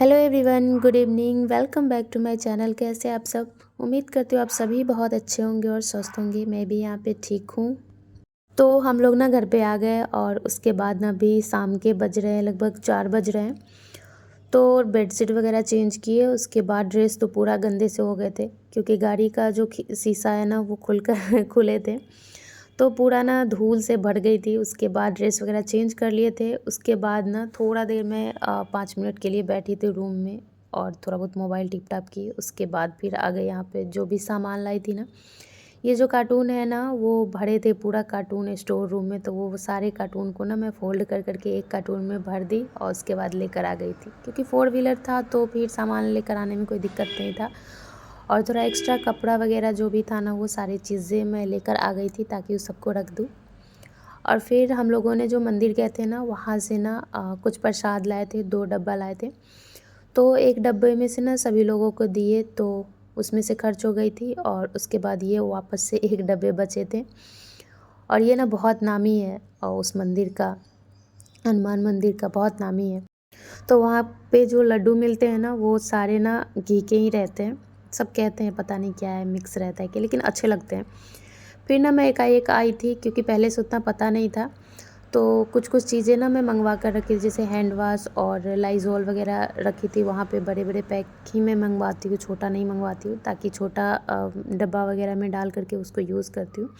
Hello everyone, good evening. Welcome back to my channel. कैसे आप सब? उम्मीद करती हूँ आप सभी बहुत अच्छे होंगे और स्वस्थ होंगे। मैं भी यहाँ पे ठीक हूँ। तो हम लोग ना घर पे आ गए और उसके बाद ना अभी शाम के बज रहे हैं, लगभग 4 बज रहे हैं। तो बेडशीट वगैरह चेंज किए, उसके बाद ड्रेस तो पूरा गंदे से हो गए थे क्योंकि गाड़ी का जो शीशा है ना वो खुल कर खुले थे, तो पूरा ना धूल से भर गई थी। उसके बाद ड्रेस वगैरह चेंज कर लिए थे। उसके बाद ना थोड़ा देर मैं 5 मिनट के लिए बैठी थी रूम में और थोड़ा बहुत मोबाइल टिप टाप की। उसके बाद फिर आ गए यहाँ पे जो भी सामान लाई थी ना। ये जो कार्टून है ना वो भरे थे पूरा कार्टून स्टोर रूम में, तो वो सारे कार्टून को ना मैं फ़ोल्ड कर करके एक कार्टून में भर दी और उसके बाद लेकर आ गई थी क्योंकि 4 व्हीलर था तो फिर सामान लेकर आने में कोई दिक्कत नहीं था। और थोड़ा एक्स्ट्रा कपड़ा वगैरह जो भी था ना वो सारी चीज़ें मैं लेकर आ गई थी ताकि उस सबको रख दूँ। और फिर हम लोगों ने जो मंदिर गए थे ना वहाँ से ना कुछ प्रसाद लाए थे, 2 डब्बा लाए थे। तो एक डब्बे में से ना सभी लोगों को दिए तो उसमें से खर्च हो गई थी और उसके बाद ये वापस से एक डब्बे बचे थे। और ये ना बहुत नामी है और उस मंदिर का, हनुमान मंदिर का बहुत नामी है। तो वहाँ पे जो लड्डू मिलते हैं ना वो सारे ना घी के ही रहते हैं। सब कहते हैं पता नहीं क्या है, मिक्स रहता है क्या, लेकिन अच्छे लगते हैं। फिर ना मैं एकाएक आई थी क्योंकि पहले से उतना पता नहीं था, तो कुछ कुछ चीज़ें ना मैं मंगवा कर रखी थी, जैसे हैंड वाश और लाइज़ॉल वगैरह रखी थी वहाँ पे। बड़े बड़े पैक ही मैं मंगवाती हूँ, छोटा नहीं मंगवाती हूँ, ताकि छोटा डब्बा वगैरह में डाल करके उसको यूज़ करती हूँ।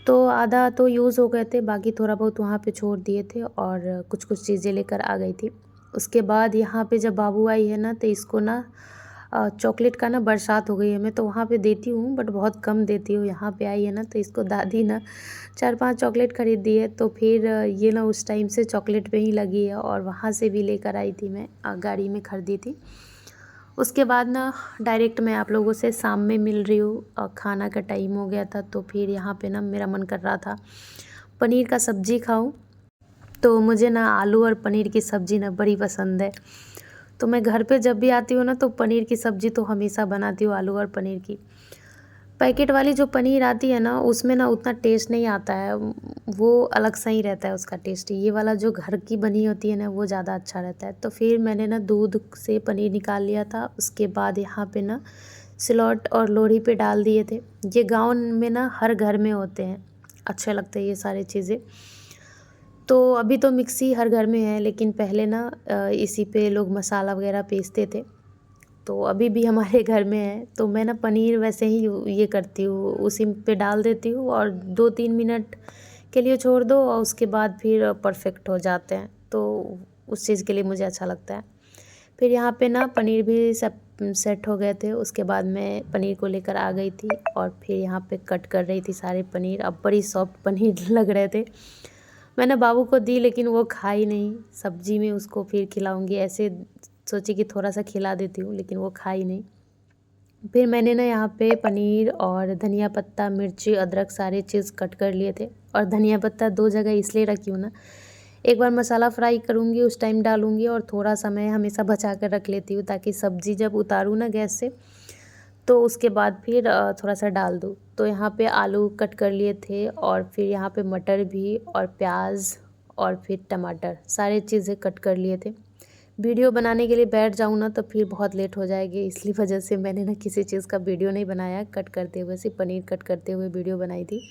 तो आधा तो यूज़ हो गए थे, बाकी थोड़ा बहुत वहाँ पे छोड़ दिए थे और कुछ कुछ चीज़ें लेकर आ गई थी। उसके बाद यहाँ पे जब बाबू आई है ना तो इसको ना चॉकलेट का ना बरसात हो गई है। मैं तो वहाँ पे देती हूँ बट बहुत कम देती हूँ। यहाँ पे आई है ना तो इसको दादी ना 4-5 चॉकलेट खरीद दी है, तो फिर ये ना उस टाइम से चॉकलेट पे ही लगी है और वहाँ से भी लेकर आई थी मैं, गाड़ी में खरीदी थी। उसके बाद ना डायरेक्ट मैं आप लोगों से शाम में मिल रही हूँ। खाना का टाइम हो गया था तो फिर यहाँ पे ना मेरा मन कर रहा था पनीर का सब्ज़ी खाऊं। तो मुझे ना आलू और पनीर की सब्ज़ी ना बड़ी पसंद है। तो मैं घर पे जब भी आती हूँ ना तो पनीर की सब्ज़ी तो हमेशा बनाती हूँ, आलू और पनीर की। पैकेट वाली जो पनीर आती है ना उसमें ना उतना टेस्ट नहीं आता है, वो अलग सा ही रहता है उसका टेस्ट। ये वाला जो घर की बनी होती है ना वो ज़्यादा अच्छा रहता है। तो फिर मैंने ना दूध से पनीर निकाल लिया था। उसके बाद यहाँ पे ना सिलौट और लोढ़ी पे डाल दिए थे। ये गाँव में ना हर घर में होते हैं, अच्छे लगते हैं ये सारी चीज़ें। तो अभी तो मिक्सी हर घर में है, लेकिन पहले ना इसी पे लोग मसाला वगैरह पीसते थे। तो अभी भी हमारे घर में है। तो मैं ना पनीर वैसे ही ये करती हूँ, उसी पे डाल देती हूँ और 2-3 मिनट के लिए छोड़ दो और उसके बाद फिर परफेक्ट हो जाते हैं। तो उस चीज़ के लिए मुझे अच्छा लगता है। फिर यहाँ पे ना पनीर भी सब सेट हो गए थे। उसके बाद मैं पनीर को लेकर आ गई थी और फिर यहाँ पे कट कर रही थी सारे पनीर। अब बड़ी सॉफ्ट पनीर लग रहे थे। मैंने बाबू को दी लेकिन वो खा ही नहीं। सब्जी में उसको फिर खिलाऊंगी, ऐसे सोची कि थोड़ा सा खिला देती हूँ, लेकिन वो खा ही नहीं। फिर मैंने ना यहाँ पे पनीर और धनिया पत्ता, मिर्ची, अदरक सारे चीज़ कट कर लिए थे। और धनिया पत्ता 2 जगह इसलिए रखी हूँ ना, एक बार मसाला फ्राई करूँगी उस टाइम डालूँगी और थोड़ा सा मैं हमेशा बचा कर रख लेती हूँ ताकि सब्ज़ी जब उतारूँ ना गैस से तो उसके बाद फिर थोड़ा सा डाल दूँ। तो यहाँ पे आलू कट कर लिए थे और फिर यहाँ पे मटर भी और प्याज और फिर टमाटर सारे चीज़ें कट कर लिए थे। वीडियो बनाने के लिए बैठ जाऊँ ना तो फिर बहुत लेट हो जाएगी, इसलिए वजह से मैंने ना किसी चीज़ का वीडियो नहीं बनाया। कट करते हुए, सिर्फ पनीर कट करते हुए वीडियो बनाई थी।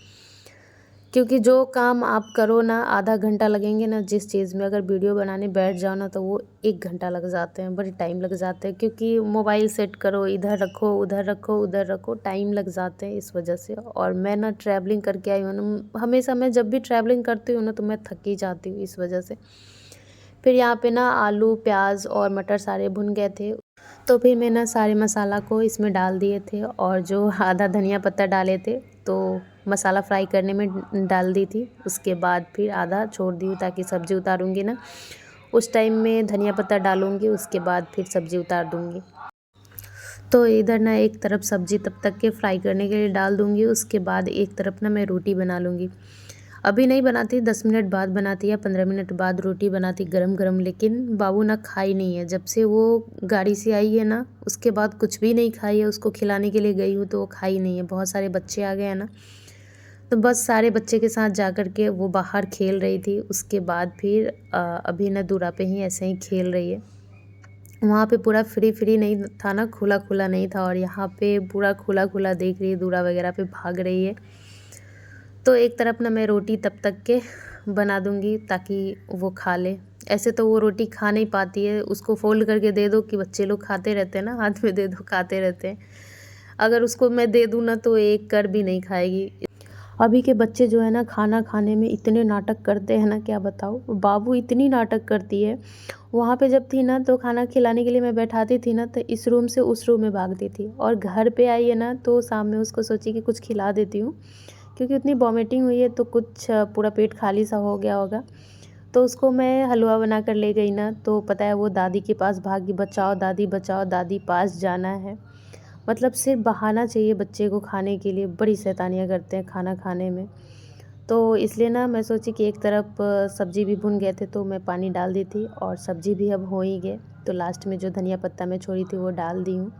क्योंकि जो काम आप करो ना आधा घंटा लगेंगे ना जिस चीज़ में, अगर वीडियो बनाने बैठ जाओ ना तो वो 1 घंटा लग जाते हैं, बड़ी टाइम लग जाते हैं। क्योंकि मोबाइल सेट करो, इधर रखो, उधर रखो, उधर रखो, टाइम लग जाते हैं इस वजह से। और मैं ना ट्रैवलिंग करके आई हूँ ना, हमेशा मैं जब भी ट्रैवलिंग करती हूँ ना तो मैं थक ही जाती हूँ इस वजह से। फिर यहाँ पे ना आलू, प्याज और मटर सारे भुन गए थे। तो फिर मैं ना सारे मसाला को इसमें डाल दिए थे और जो आधा धनिया पत्ता डाले थे तो मसाला फ्राई करने में डाल दी थी। उसके बाद फिर आधा छोड़ दी ताकि सब्ज़ी उतारूँगी ना उस टाइम में धनिया पत्ता डालूँगी, उसके बाद फिर सब्ज़ी उतार दूँगी। तो इधर ना एक तरफ सब्ज़ी तब तक के फ्राई करने के लिए डाल दूँगी, उसके बाद एक तरफ ना मैं रोटी बना लूँगी। अभी नहीं बनाती, 10 मिनट बाद बनाती या 15 मिनट बाद रोटी बनाती गरम गरम। लेकिन बाबू ना खाई नहीं है, जब से वो गाड़ी से आई है ना उसके बाद कुछ भी नहीं खाई है। उसको खिलाने के लिए गई हूँ तो वो खाई नहीं है। बहुत सारे बच्चे आ गए हैं ना, तो बस सारे बच्चे के साथ जा कर के वो बाहर खेल रही थी। उसके बाद फिर अभी ना दूरा पे ही ऐसे ही खेल रही है। वहाँ पे पूरा फ्री फ्री नहीं था ना, खुला खुला नहीं था, और यहाँ पे पूरा खुला खुला देख रही है, दूरा वगैरह पे भाग रही है। तो एक तरफ ना मैं रोटी तब तक के बना दूँगी ताकि वो खा ले। ऐसे तो वो रोटी खा नहीं पाती है, उसको फ़ोल्ड करके दे दो कि बच्चे लोग खाते रहते हैं ना, हाथ में दे दो खाते रहते हैं। अगर उसको मैं दे दूँ ना तो एक कर भी नहीं खाएगी। अभी के बच्चे जो है ना, खाना खाने में इतने नाटक करते हैं ना, क्या बताऊँ। बाबू इतनी नाटक करती है। वहाँ पे जब थी ना तो खाना खिलाने के लिए मैं बैठाती थी ना, तो इस रूम से उस रूम में भागती थी, और घर पे आई है ना तो शाम में उसको सोची कि कुछ खिला देती हूँ, क्योंकि उतनी वॉमिटिंग हुई है तो कुछ पूरा पेट खाली सा हो गया होगा। तो उसको मैं हलवा बना कर ले गई ना, तो पता है वो दादी के पास भागी, बचाओ दादी पास जाना है। मतलब सिर्फ बहाना चाहिए बच्चे को खाने के लिए, बड़ी शैतानियाँ करते हैं खाना खाने में। तो इसलिए ना मैं सोची कि एक तरफ सब्ज़ी भी भुन गए थे तो मैं पानी डाल दी थी, और सब्ज़ी भी अब हो ही गए, तो लास्ट में जो धनिया पत्ता मैं छोड़ी थी वो डाल दी हूँ।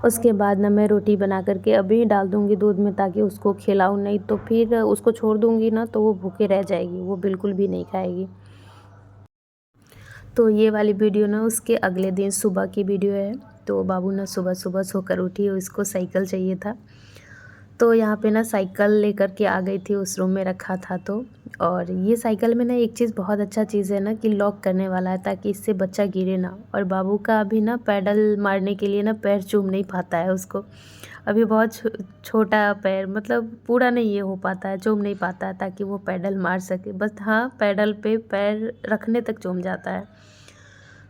उसके बाद ना मैं रोटी बना करके अभी डाल दूँगी दूध में, ताकि उसको खिलाऊँ, नहीं तो फिर उसको छोड़ दूँगी ना तो वो भूखे रह जाएगी, वो बिल्कुल भी नहीं खाएगी। तो ये वाली वीडियो ना उसके अगले दिन सुबह की वीडियो है। तो बाबू ना सुबह सुबह सोकर उठी, उसको साइकिल चाहिए था, तो यहाँ पे ना साइकिल लेकर के आ गई थी, उस रूम में रखा था तो। और ये साइकिल में ना एक चीज़ बहुत अच्छा चीज़ है ना कि लॉक करने वाला है, ताकि इससे बच्चा गिरे ना। और बाबू का अभी ना पैडल मारने के लिए ना पैर चूम नहीं पाता है उसको, अभी बहुत छोटा पैर, मतलब पूरा नहीं ये हो पाता है, चूम नहीं पाता है ताकि वो पैडल मार सके, बस हाँ पैडल पे पैर रखने तक चूम जाता है।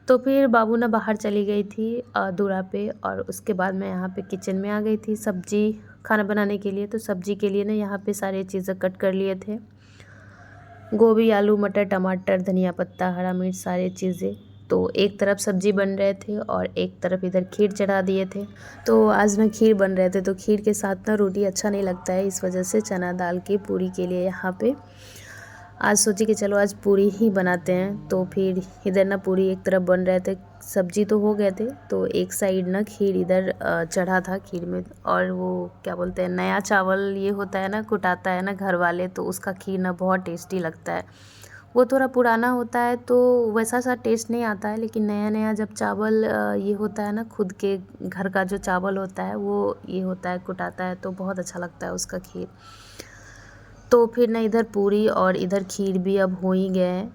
तो फिर बाबू ना बाहर चली गई थी दूरा पे, और उसके बाद मैं यहाँ पे किचन में आ गई थी सब्जी खाना बनाने के लिए। तो सब्जी के लिए ना यहाँ पे सारी चीज़ें कट कर लिए थे, गोभी, आलू, मटर, टमाटर, धनिया पत्ता, हरा मिर्च, सारी चीज़ें। तो एक तरफ सब्जी बन रहे थे और एक तरफ इधर खीर चढ़ा दिए थे। तो आज ना खीर बन रहे थे, तो खीर के साथ ना रोटी अच्छा नहीं लगता है, इस वजह से चना दाल की पूरी के लिए यहाँ पे आज सोची कि चलो आज पूरी ही बनाते हैं। तो फिर इधर ना पूरी एक तरफ बन रहे थे, सब्जी तो हो गए थे, तो एक साइड ना खीर इधर चढ़ा था खीर में। और वो क्या बोलते हैं, नया चावल ये होता है ना, कुटाता है ना घर वाले, तो उसका खीर ना बहुत टेस्टी लगता है। वो थोड़ा पुराना होता है तो वैसा सा टेस्ट नहीं आता है, लेकिन नया नया जब चावल ये होता है ना, खुद के घर का जो चावल होता है वो ये होता है, कुटाता है, तो बहुत अच्छा लगता है उसका खीर। तो फिर ना इधर पूरी और इधर खीर भी अब हो ही गए हैं।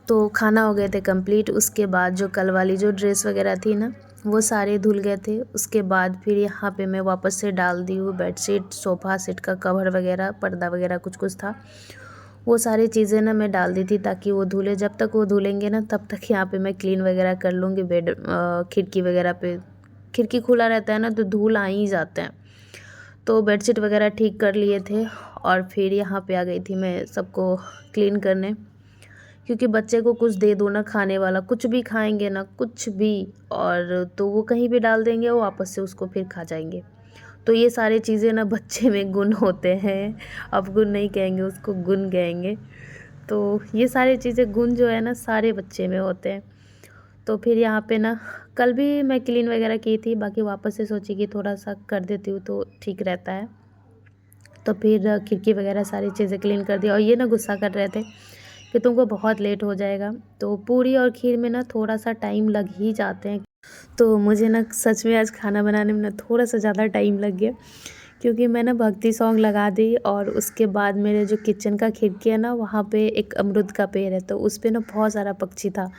तो खाना हो गए थे कंप्लीट। उसके बाद जो कल वाली जो ड्रेस वगैरह थी ना, वो सारे धुल गए थे। उसके बाद फिर यहाँ पे मैं वापस से डाल दी हूँ बेडशीट, सोफ़ा सेट का कवर वगैरह, पर्दा वगैरह कुछ कुछ था, वो सारी चीज़ें ना मैं डाल दी थी ताकि वो धुले। जब तक वो धुलेंगे ना तब तक यहाँ पे मैं क्लीन वगैरह कर लूँगी बेड, खिड़की वगैरह पे। खिड़की खुला रहता है ना तो धूल आ ही जाते हैं। तो बेडशीट वगैरह ठीक कर लिए थे, और फिर यहाँ पे आ गई थी मैं सबको क्लीन करने, क्योंकि बच्चे को कुछ दे दो ना खाने वाला, कुछ भी खाएंगे ना, कुछ भी, और तो वो कहीं भी डाल देंगे, वो वापस से उसको फिर खा जाएंगे। तो ये सारी चीज़ें ना बच्चे में गुण होते हैं, अब गुण नहीं कहेंगे उसको, गुण कहेंगे। तो ये सारी चीज़ें गुण जो है ना सारे बच्चे में होते हैं। तो फिर यहाँ पे ना कल भी मैं क्लीन वगैरह की थी, बाकी वापस से सोची कि थोड़ा सा कर देती हूँ तो ठीक रहता है। तो फिर खिड़की वगैरह सारी चीज़ें क्लीन कर दिया, और ये ना गुस्सा कर रहे थे कि तुमको बहुत लेट हो जाएगा। तो पूरी और खीर में ना थोड़ा सा टाइम लग ही जाते हैं, तो मुझे ना सच में आज खाना बनाने में ना थोड़ा सा ज़्यादा टाइम लग गया, क्योंकि मैं ना भक्ति सॉन्ग लगा दी, और उसके बाद मेरे जो किचन का खिड़की है ना, वहाँ पे एक अमरूद का पेड़ है, तो उस पे ना बहुत सारा पक्षी था।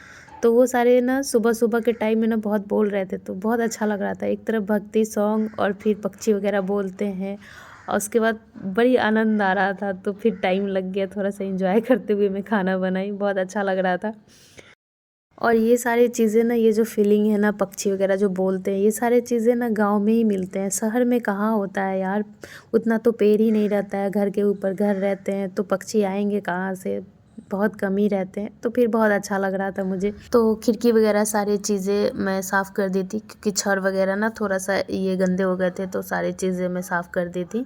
तो वो सारे ना सुबह सुबह के टाइम में ना बहुत बोल रहे थे, तो बहुत अच्छा लग रहा था। एक तरफ भक्ति सॉन्ग और फिर पक्षी वगैरह बोलते हैं, और उसके बाद बड़ी आनंद आ रहा था। तो फिर टाइम लग गया, थोड़ा सा एंजॉय करते हुए मैं खाना बनाई, बहुत अच्छा लग रहा था। और ये सारी चीज़ें ना, ये जो फीलिंग है ना, पक्षी वगैरह जो बोलते हैं, ये सारी चीज़ें ना गांव में ही मिलते हैं, शहर में कहाँ होता है यार। उतना तो पेड़ ही नहीं रहता है, घर के ऊपर घर रहते हैं, तो पक्षी आएंगे कहाँ से, बहुत कम ही रहते हैं। तो फिर बहुत अच्छा लग रहा था मुझे। तो खिड़की वगैरह सारी चीज़ें मैं साफ़ कर दी थी, क्योंकि छड़ वगैरह ना थोड़ा सा ये गंदे हो गए थे, तो सारी चीज़ें मैं साफ़ कर दी थी,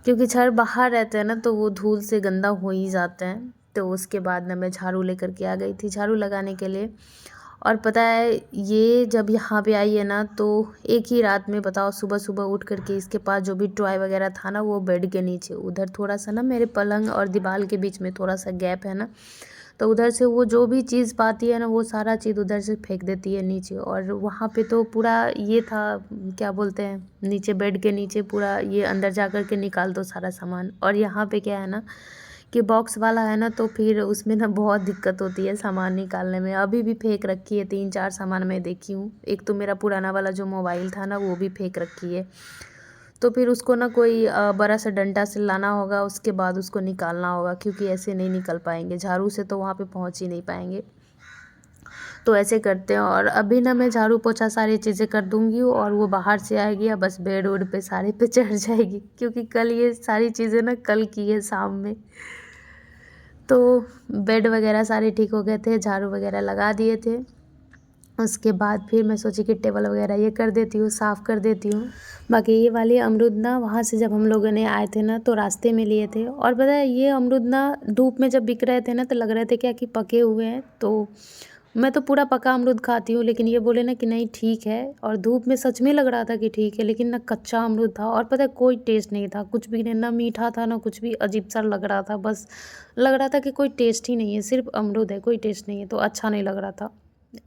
क्योंकि छड़ बाहर रहते हैं ना तो वो धूल से गंदा हो ही जाते हैं। तो उसके बाद ना मैं झाड़ू लेकर के आ गई थी झाड़ू लगाने के लिए। और पता है ये जब यहाँ पे आई है ना, तो एक ही रात में बताओ, सुबह सुबह उठ करके इसके पास जो भी टॉय वगैरह था ना, वो बेड के नीचे, उधर थोड़ा सा ना मेरे पलंग और दीवार के बीच में थोड़ा सा गैप है ना, तो उधर से वो जो भी चीज़ पाती है ना वो सारा चीज़ उधर से फेंक देती है नीचे। और वहाँ पे तो पूरा ये था, क्या बोलते हैं, नीचे बेड के नीचे पूरा ये अंदर जा कर के निकाल दो सारा सामान। और यहाँ पे क्या है ना कि बॉक्स वाला है ना, तो फिर उसमें ना बहुत दिक्कत होती है सामान निकालने में। अभी भी फेंक रखी है 3-4 सामान मैं देखी हूँ। एक तो मेरा पुराना वाला जो मोबाइल था ना वो भी फेंक रखी है। तो फिर उसको ना कोई बड़ा सा डंडा से लाना होगा, उसके बाद उसको निकालना होगा, क्योंकि ऐसे नहीं निकल पाएंगे, झाड़ू से तो वहाँ पे पहुँच ही नहीं पाएंगे। तो ऐसे करते हैं। और अभी ना मैं झाड़ू पोछा सारी चीज़ें कर दूँगी और वो बाहर से आएगी या बस बेड वुड पे सारे पे चढ़ जाएगी, क्योंकि कल ये सारी चीज़ें ना कल की है शाम में। तो बेड वगैरह सारे ठीक हो गए थे, झाड़ू वगैरह लगा दिए थे। उसके बाद फिर मैं सोची कि टेबल वगैरह ये कर देती हूँ, साफ़ कर देती हूँ। बाकी ये वाली अमरूद ना वहाँ से जब हम लोगों ने आए थे ना तो रास्ते में लिए थे। और पता है ये अमरूद ना धूप में जब बिक रहे थे ना तो लग रहे थे क्या कि पके हुए हैं। तो मैं तो पूरा पका अमरूद खाती हूँ, लेकिन ये बोले ना कि नहीं ठीक है। और धूप में सच में लग रहा था कि ठीक है, लेकिन ना कच्चा अमरूद था और पता है कोई टेस्ट नहीं था, कुछ भी नहीं, ना मीठा था ना कुछ भी, अजीब सा लग रहा था। बस लग रहा था कि कोई टेस्ट ही नहीं है, सिर्फ अमरूद है, कोई टेस्ट नहीं है। तो अच्छा नहीं लग रहा था,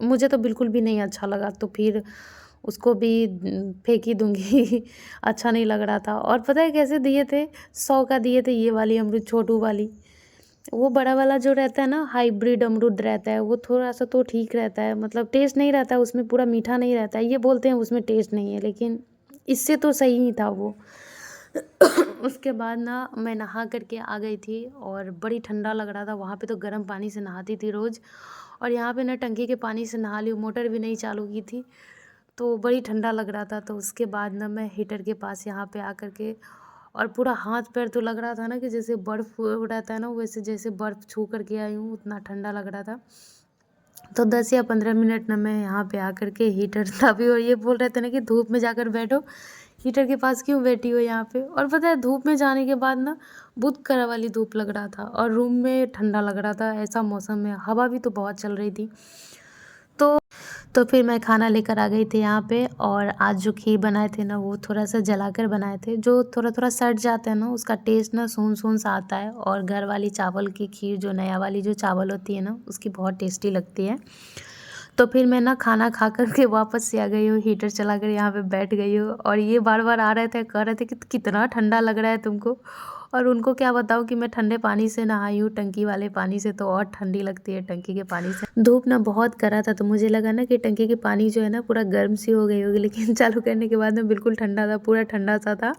मुझे तो बिल्कुल भी नहीं अच्छा लगा। तो फिर उसको भी फेंक ही दूँगी अच्छा नहीं लग रहा था। और पता है कैसे दिए थे, 100 का दिए थे ये वाली अमरूद, छोटू वाली। वो बड़ा वाला जो रहता है ना हाइब्रिड अमरूद रहता है, वो थोड़ा सा तो ठीक रहता है, मतलब टेस्ट नहीं रहता है उसमें, पूरा मीठा नहीं रहता है। ये बोलते हैं उसमें टेस्ट नहीं है, लेकिन इससे तो सही ही था वो। उसके बाद ना मैं नहा करके आ गई थी और बड़ी ठंडा लग रहा था। वहाँ पे तो गर्म पानी से नहाती थी रोज़, और यहाँ पे ना टंकी के पानी से नहा ली, मोटर भी नहीं चालू की थी, तो बड़ी ठंडा लग रहा था। तो उसके बाद ना मैं हीटर के पास यहाँ पे आ करके, और पूरा हाथ पैर तो लग रहा था ना कि जैसे बर्फ़ रहता है ना, वैसे जैसे बर्फ़ छू करके आई हूँ, उतना ठंडा लग रहा था। तो 10 या 15 मिनट ना मैं यहाँ पे आकर के हीटर था भी, और ये बोल रहे थे ना कि धूप में जाकर बैठो, हीटर के पास क्यों बैठी हो यहाँ पे। और पता है धूप में जाने के बाद ना बहुत कड़ा वाली धूप लग रहा था और रूम में ठंडा लग रहा था। ऐसा मौसम में हवा भी तो बहुत चल रही थी। तो तो फिर मैं खाना लेकर आ गई थी यहाँ पे। और आज जो खीर बनाए थे ना वो थोड़ा सा जलाकर बनाए थे, जो थोड़ा थोड़ा सट जाता है ना उसका टेस्ट ना सून सून सा आता है। और घर वाली चावल की खीर, जो नया वाली जो चावल होती है ना, उसकी बहुत टेस्टी लगती है। तो फिर मैं ना खाना खा कर के वापस से आ गई हूँ, हीटर चला कर यहाँ पे बैठ गई हूँ। और ये बार बार आ रहे थे, कह रहे थे कि कितना ठंडा लग रहा है तुमको। और उनको क्या बताऊँ कि मैं ठंडे पानी से नहाई हूँ, टंकी वाले पानी से, तो और ठंडी लगती है टंकी के पानी से। धूप ना बहुत कड़ा था, तो मुझे लगा ना कि टंकी के पानी जो है ना पूरा गर्म सी हो गई होगी, लेकिन चालू करने के बाद में बिल्कुल ठंडा था, पूरा ठंडा सा था।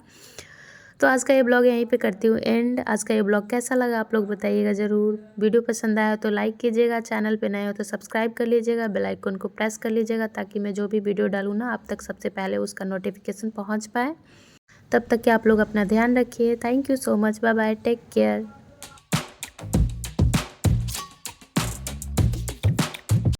तो आज का ये ब्लॉग यहीं पे करती हूँ एंड। आज का ये ब्लॉग कैसा लगा आप लोग बताइएगा ज़रूर। वीडियो पसंद आया तो लाइक कीजिएगा, चैनल पे नए हो तो सब्सक्राइब कर लीजिएगा, बेल आइकन को प्रेस कर लीजिएगा, ताकि मैं जो भी वीडियो डालूँ ना आप तक सबसे पहले उसका नोटिफिकेशन पहुँच पाए। तब तक के आप लोग अपना ध्यान रखिए। Thank you so much, bye bye, take care.